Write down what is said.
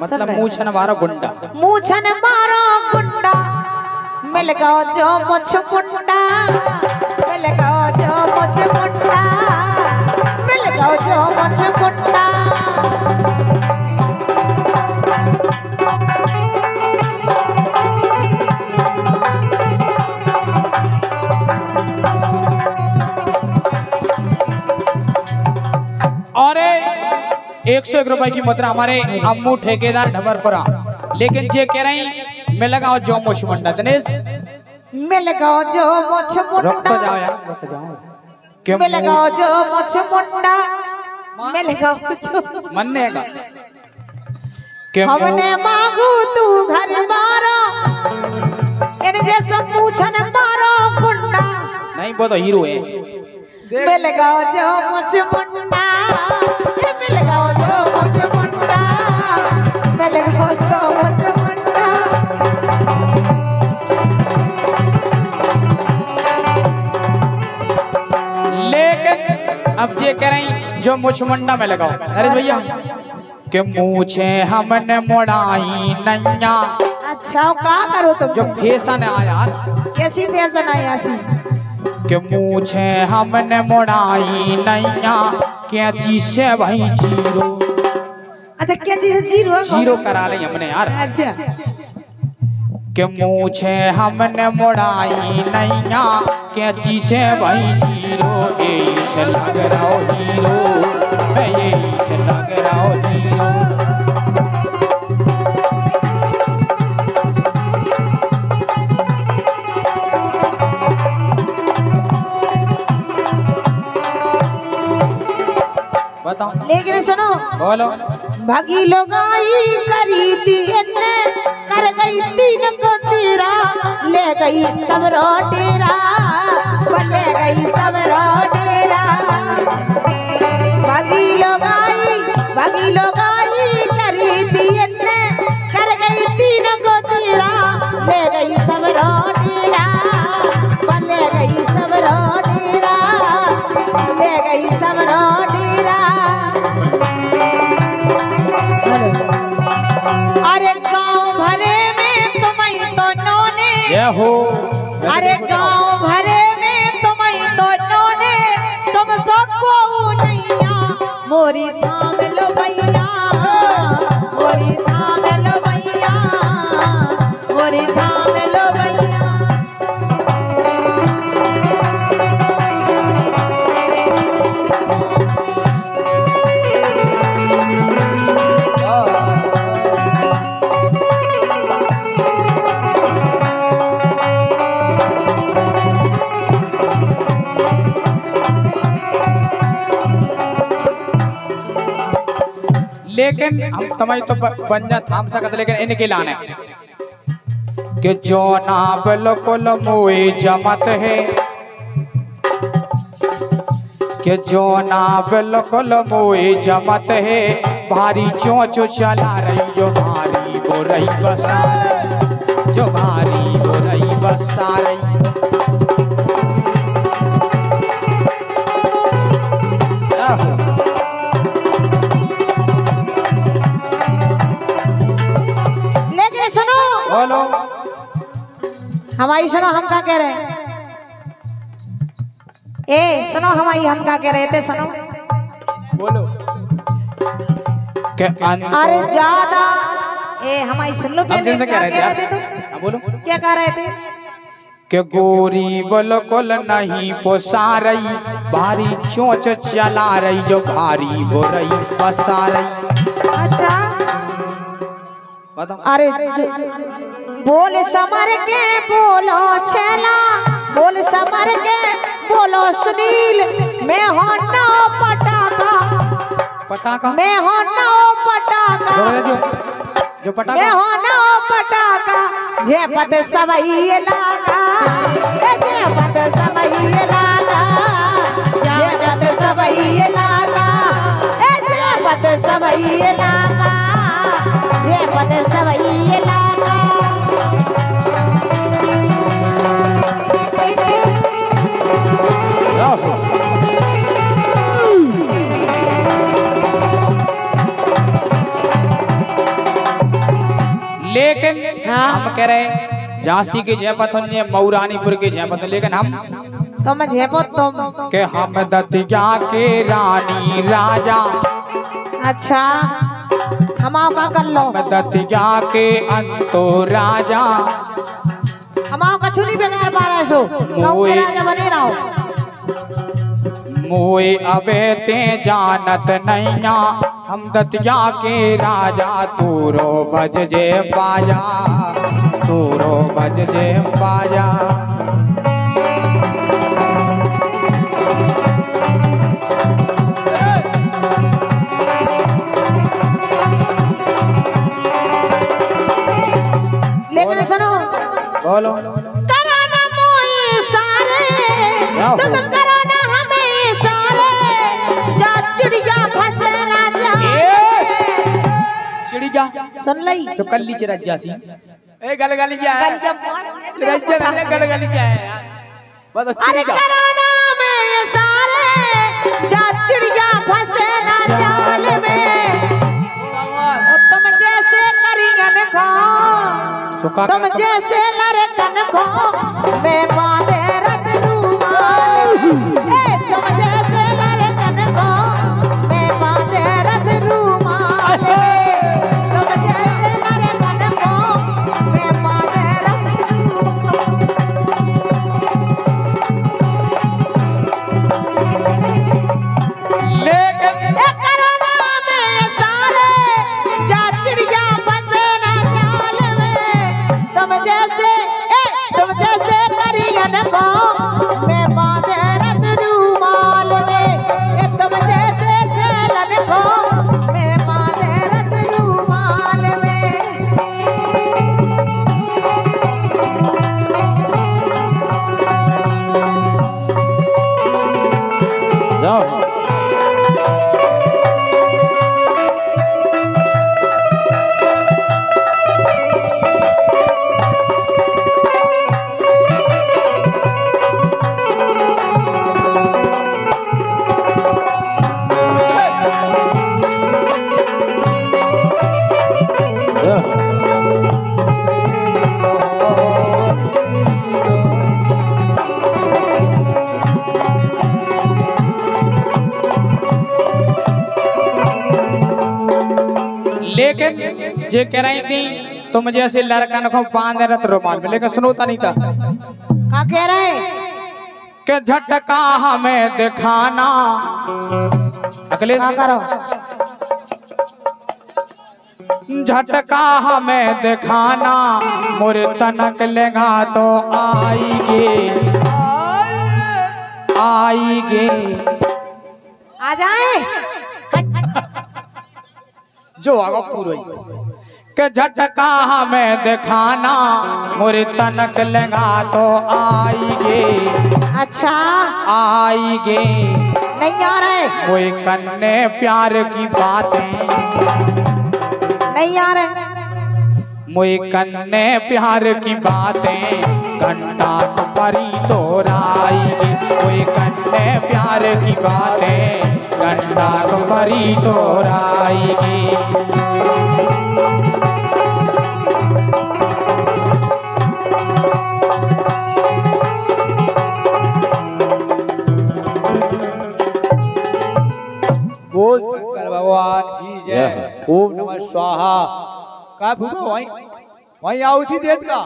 मतलब मूछन मारो गुंडा, मूछन मारो गुंडा, मिल गयो जो मुछ मुंडा, मिल गयो जो मुछ मुंडा, मिल गयो जो मुछ मुंडा। और 101 रुपए की मुद्रा हमारे अम्मू ठेकेदार ढबरपुरा। लेकिन जे कह रही मिल लगाओ जो मुछ मुंडा। दिनेश मिल गयो जो मुछ मुंडा, रुक तो जाओ यार, रुक जाओ। मिल गयो जो मुछ मुंडा, मिल गयो जो मन्ने का हमने मांगू तू घर मारो, इन जैसा मूछन मारो गुंडा। नहीं वो तो हीरो है। मिल गयो जो मुछ मुंडा, मिल गयो जो मुछ मुंडा, मिल गयो जो मुछ मुंडा। लेकिन अब जे कह रही जो मुछ मुंडा में लगाओ नरेश भैया के मूछे हमने मोड़ाई नैया। अच्छा का करो तुम? जो फैशन है यार, कैसी फैशन आई ऐसी? के मूछे हमने मोड़ाई नैया, कैंची से भाई जीरो। अच्छा क्या चीज जीरो? जीरो करा रही हमने यार। अच्छा के मूछे हमने मोड़ाई नैया, कैंची से भाई जीरो। यही से लग रहा हो हीरो, यही से लग रहा हो हीरो। बताओ। लेकिन सुनो, बोलो। भागी लोगाई करी तीन, कर गई तीन को तेरा, ले गई सब डेरा, ले गई सब डेरा। भागी लोगाई करी तीन, कर गई तीन को तेरा, ले गई सब डेरा, ले गई सब डेरा, ले गई सब डेरा। अरे गांव भरे में तुम्हें तो नोने, ये हो। अरे गांव भरे में तुम्हें तो नोने, तुम सबको नैया मोरी थाम लो भैया, मोरी थाम लो भैया, मोरी थाम लो भैया। लेकिन हम तुम्हें तो बंजा थाम सकते, लेकिन इनके लाने कि जो ना बिल्कुल मोए जमत है, कि जो ना बिल्कुल मोए जमत है, भारी चोंच चला रही जो भारी गोरई बसा, जो भारी गोरई बसा रही। बोलो। हमारी सुनो, हम क्या कह रहे हैं? ए सुनो, हमारी हम क्या कह रहे थे? सुनो बोलो। अरे ज्यादा ए हमारी सुन लो। क्या कह रहे थे तुम? बोलो। क्या कह रहे थे? के गोरी बिल्कुल नहीं पोसा रही, भारी चोंच चला रही जो भारी गोरई बसा रही। अच्छा अरे बोल समर के बोलो छेला, बोल समर के बोलो सुनील, मैं हो नौ पटाखा, पटाखा मैं हो नौ पटाखा, जो पटाखा मैं हो नौ पटाखा, जे पत सबई लागा, जे पत सबई लागा, जे पत सबई लागा, जे पत सबई लागा, जे पत सबई लागा। लेकिन हाँ। हम कह रहे झांसी के जयपत होंगे मऊरानीपुर के जयपत, लेकिन हम तुम झेपो तुम। के हम दतिया के रानी राजा। अच्छा हम आओ का कर लो। हम दतिया के अंतो राजा। हम आओ कछु नहीं बगैर 1200 गाँव के राजा बने रहो। मोए अबे ते जानत नैया हम दतिया के राजा। तूरो बज जे बाजा, तूरो बज जे बाजा। लेकिन सुनो, बोलो करो ना मोए सारे, तुम करो ना हमें सारे, जा चिड़िया फंसे ना जाए। चिड़िया सुन लई तो कल्ली चिरज जासी। ए गलगली क्या है? गलगली नहीं, गलगली क्या है यार? बस अरे चिड़िया। करो ना हमें सारे, जा चिड़िया फंसे ना जाल में। और तुम जैसे करियन को, तुम जैसे लड़कन को मैं बांधे रत रूमाल। तुम जैसे लड़कन को मैं बांधे रत रूमाल। तुम जैसे लड़कन को मैं बांधे रत लेकिन करो ना में सारे, जा चिड़िया फंसे ना जाल में। तुम जैसे करियन को मैं बांधे रत रूमाल में। तुम जैसे झेलन को मैं बांधे रत रूमाल में। जाओ। लेकिन जे कह रही थी तुम जैसे लड़कन को बांध रत रुमाल में, लेकिन सुनोता नहीं था। का कह रहे के झटका हमें दिखाना अगले का करो। झटका हमें दिखाना मोरे तनक लेगा तो आएगे आएगे। आ जाए जो आगा पूरा के झटका हमें दिखाना मोरे तनक लेगा तो आएगे। अच्छा आएगे नहीं आ रहे, कोई कन्ने प्यार की बातें नहीं आ रहे। मोए कन्ने प्यार की बातें घंटा परी तोराएगी। मोए कन्ने प्यार की बातें घंटा परी तोराएगी। बोल शंकर भगवान की जय। ओम नमः स्वाहा। का भूपा वहीं आउथी देत का